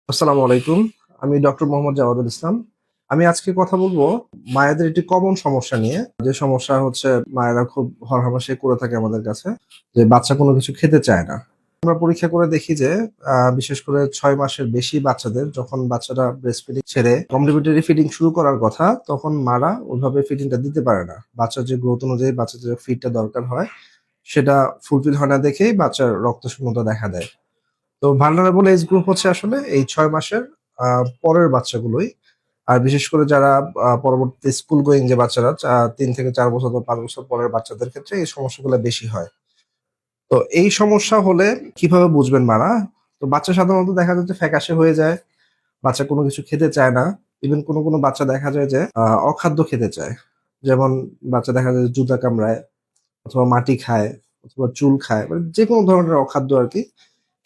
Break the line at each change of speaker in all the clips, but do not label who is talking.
আসসালামু আলাইকুম। আমি ডক্টর মোহাম্মদ জাওয়াদুল ইসলাম। আমি আজকে কথা বলবো মায়েদের একটি কমন সমস্যা নিয়ে। যে সমস্যা হচ্ছে মায়েরা খুব হরহামেশাই করে থাকে আমাদের কাছে যে বাচ্চা কোনো কিছু খেতে চায় না। আমরা পরীক্ষা করে দেখি যে বিশেষ করে ৬ মাসের বেশি বাচ্চাদের যখন বাচ্চারা ব্রেস্ট ফিডিং ছেড়ে কমপ্লিমেন্টারি ফিডিং শুরু করার কথা তখন মারা ওইভাবে ফিডিংটা দিতে পারে না। বাচ্চার যে গ্রোথ অনুযায়ী বাচ্চার যে ফিডটা দরকার হয় সেটা ফুলফিল হয় না দেখেই বাচ্চার রক্তশূন্যতা দেখা দেয়। তো ভালনারেবল এজ গ্রুপ হচ্ছে আসলে এই ৬ মাসের পরের বাচ্চাগুলোই। আর বিশেষ করে যারা পরবর্তীতে স্কুল গোয়িং যে বাচ্চারা ৩ থেকে ৪ বছর বা ৫ বছর পরের বাচ্চাদের ক্ষেত্রে এই সমস্যাগুলো বেশি হয়। তো এই সমস্যা হলে কিভাবে বুঝবেন মারা? তো বাচ্চা সাধারণত দেখা যায় যে ফ্যাকাশে হয়ে যায়। বাচ্চা কোনো কিছু খেতে চায় না। ইভেন কোনো বাচ্চা দেখা যায় যে অখাদ্য খেতে চায়। যেমন বাচ্চা দেখা যায় যে জুতা কামড়ায় অথবা মাটি খায় অথবা চুল খায়। মানে যেকোনো ধরনের অখাদ্য আরকি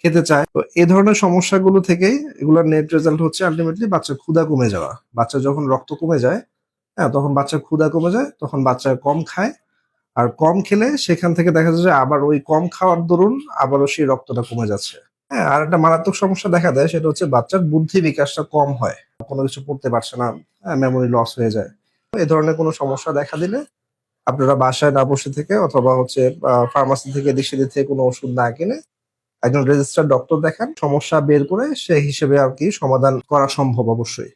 খেতে চায়। তো এ ধরনের সমস্যাগুলো থেকেই এগুলোর নেট রেজাল্ট হচ্ছে আল্টিমেটলি বাচ্চার ক্ষুধা কমে যাওয়া। বাচ্চার যখন রক্ত কমে যায়, হ্যাঁ? তখন বাচ্চার ক্ষুধা কমে যায়, তখন বাচ্চা কম খায়। আর কম খেলে সেখান থেকে দেখা যায় যে আবার ওই কম খাওয়ার দরুন আবারও সেই রক্তটা কমে যাচ্ছে। হ্যাঁ? আরেকটা মারাত্মক সমস্যা দেখা দেয় সেটা হচ্ছে বাচ্চার বুদ্ধি বিকাশটা কম হয়। কোনো কিছু পড়তে পারছে না, হ্যাঁ? মেমোরি লস হয়ে যায়। তো এ ধরনের কোনো সমস্যা দেখা দিলে আপনারা বাসায় না বসে থেকে অথবা হচ্ছে ফার্মেসি থেকে এদিক সেদিক থেকে কোনো ওষুধ না কিনে একজন রেজিস্টার্ড ডক্টর দেখান। সমস্যা বের করে সেই হিসেবে আরকি সমাধান করা সম্ভব অবশ্যই।